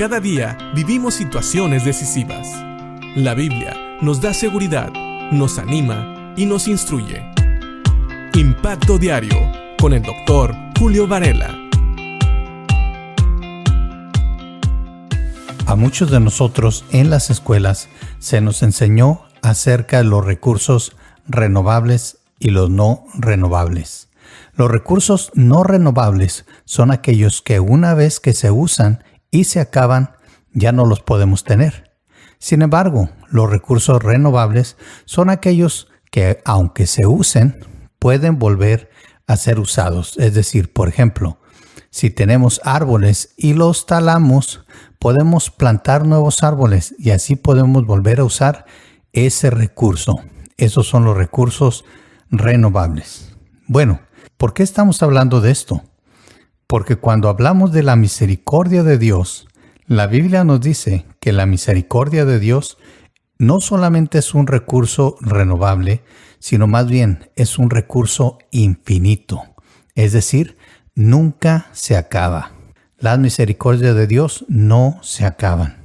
Cada día vivimos situaciones decisivas. La Biblia nos da seguridad, nos anima y nos instruye. Impacto Diario con el Dr. Julio Varela. A muchos de nosotros en las escuelas se nos enseñó acerca de los recursos renovables y los no renovables. Los recursos no renovables son aquellos que una vez que se usan y se acaban, ya no los podemos tener. Sin embargo, los recursos renovables son aquellos que, aunque se usen, pueden volver a ser usados. Es decir, por ejemplo, si tenemos árboles y los talamos, podemos plantar nuevos árboles y así podemos volver a usar ese recurso. Esos son los recursos renovables. Bueno, ¿por qué estamos hablando de esto? Porque cuando hablamos de la misericordia de Dios, la Biblia nos dice que la misericordia de Dios no solamente es un recurso renovable, sino más bien es un recurso infinito. Es decir, nunca se acaba. Las misericordias de Dios no se acaban.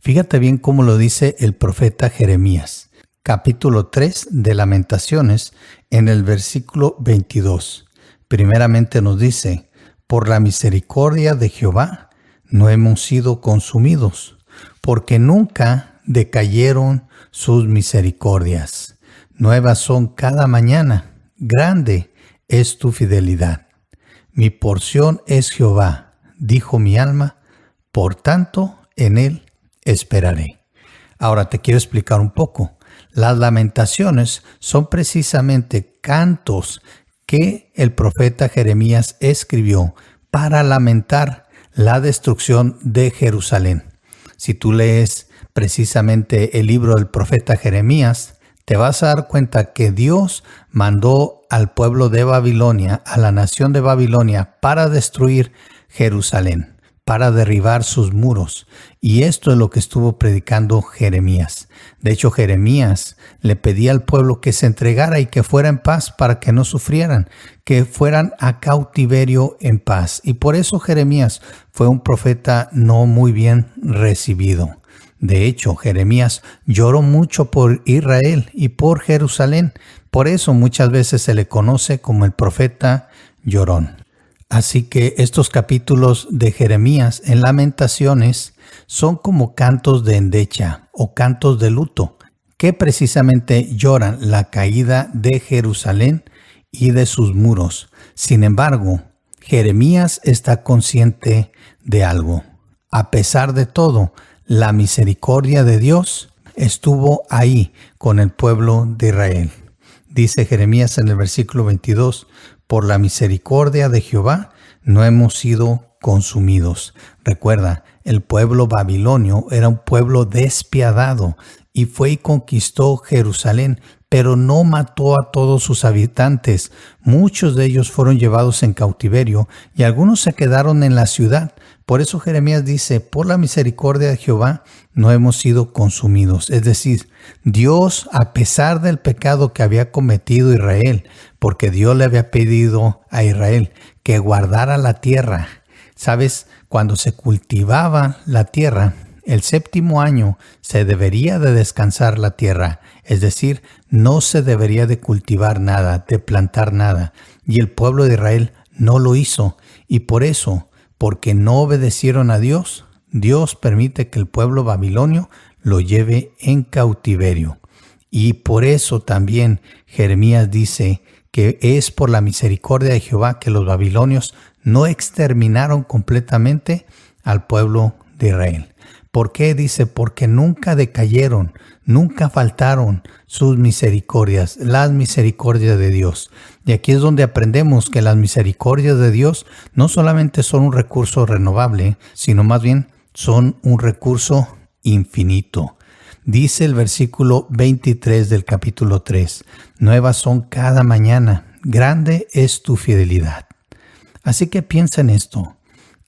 Fíjate bien cómo lo dice el profeta Jeremías, capítulo 3 de Lamentaciones, en el versículo 22. Primeramente nos dice: por la misericordia de Jehová no hemos sido consumidos, porque nunca decayeron sus misericordias. Nuevas son cada mañana, grande es tu fidelidad. Mi porción es Jehová, dijo mi alma, por tanto en él esperaré. Ahora te quiero explicar un poco. Las lamentaciones son precisamente cantos que el profeta Jeremías escribió para lamentar la destrucción de Jerusalén. Si tú lees precisamente el libro del profeta Jeremías, te vas a dar cuenta que Dios mandó al pueblo de Babilonia, a la nación de Babilonia, para destruir Jerusalén, para derribar sus muros. Y esto es lo que estuvo predicando Jeremías. De hecho, Jeremías le pedía al pueblo que se entregara y que fuera en paz para que no sufrieran, que fueran a cautiverio en paz. Y por eso Jeremías fue un profeta no muy bien recibido. De hecho, Jeremías lloró mucho por Israel y por Jerusalén. Por eso muchas veces se le conoce como el profeta llorón. Así que estos capítulos de Jeremías en Lamentaciones son como cantos de endecha o cantos de luto, que precisamente lloran la caída de Jerusalén y de sus muros. Sin embargo, Jeremías está consciente de algo. A pesar de todo, la misericordia de Dios estuvo ahí con el pueblo de Israel. Dice Jeremías en el versículo 22, por la misericordia de Jehová no hemos sido consumidos. Recuerda, el pueblo babilonio era un pueblo despiadado y fue y conquistó Jerusalén, pero no mató a todos sus habitantes. Muchos de ellos fueron llevados en cautiverio y algunos se quedaron en la ciudad. Por eso Jeremías dice, por la misericordia de Jehová no hemos sido consumidos. Es decir, Dios, a pesar del pecado que había cometido Israel, porque Dios le había pedido a Israel que guardara la tierra. ¿Sabes? Cuando se cultivaba la tierra, el séptimo año se debería de descansar la tierra. Es decir, no se debería de cultivar nada, de plantar nada. Y el pueblo de Israel no lo hizo. Y por eso, porque no obedecieron a Dios, Dios permite que el pueblo babilonio lo lleve en cautiverio. Y por eso también Jeremías dice que es por la misericordia de Jehová que los babilonios no exterminaron completamente al pueblo de Israel. ¿Por qué? Dice, porque nunca decayeron, nunca faltaron sus misericordias, las misericordias de Dios. Y aquí es donde aprendemos que las misericordias de Dios no solamente son un recurso renovable, sino más bien son un recurso infinito. Dice el versículo 23 del capítulo 3, nuevas son cada mañana, grande es tu fidelidad. Así que piensa en esto.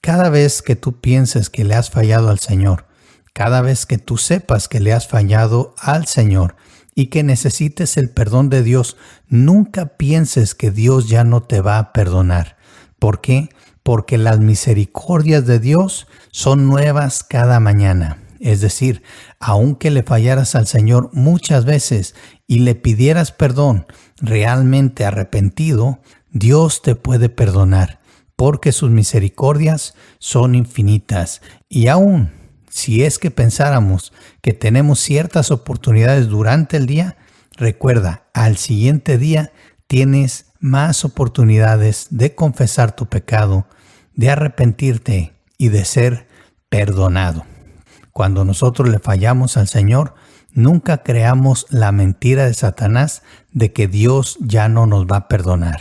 Cada vez que tú pienses que le has fallado al Señor, cada vez que tú sepas que le has fallado al Señor y que necesites el perdón de Dios, nunca pienses que Dios ya no te va a perdonar. ¿Por qué? Porque las misericordias de Dios son nuevas cada mañana. Es decir, aunque le fallaras al Señor muchas veces y le pidieras perdón realmente arrepentido, Dios te puede perdonar, porque sus misericordias son infinitas. Y aún si es que pensáramos que tenemos ciertas oportunidades durante el día, recuerda, al siguiente día tienes más oportunidades de confesar tu pecado, de arrepentirte y de ser perdonado. Cuando nosotros le fallamos al Señor, nunca creamos la mentira de Satanás de que Dios ya no nos va a perdonar.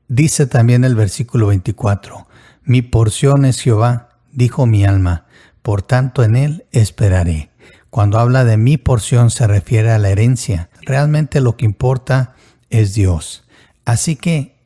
Dice también el versículo 24, mi porción es Jehová, dijo mi alma, por tanto en él esperaré. Cuando habla de mi porción se refiere a la herencia. Realmente lo que importa es Dios. Así que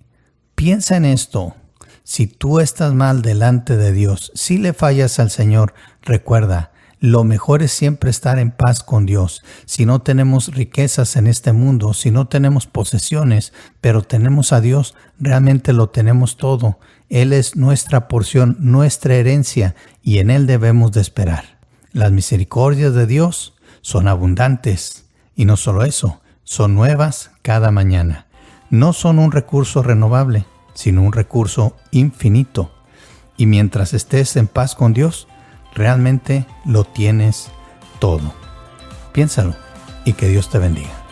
piensa en esto. Si tú estás mal delante de Dios, si le fallas al Señor, recuerda, lo mejor es siempre estar en paz con Dios. Si no tenemos riquezas en este mundo, si no tenemos posesiones, pero tenemos a Dios, realmente lo tenemos todo. Él es nuestra porción, nuestra herencia, y en Él debemos de esperar. Las misericordias de Dios son abundantes, y no solo eso, son nuevas cada mañana. No son un recurso renovable, sino un recurso infinito. Y mientras estés en paz con Dios, realmente lo tienes todo. Piénsalo y que Dios te bendiga.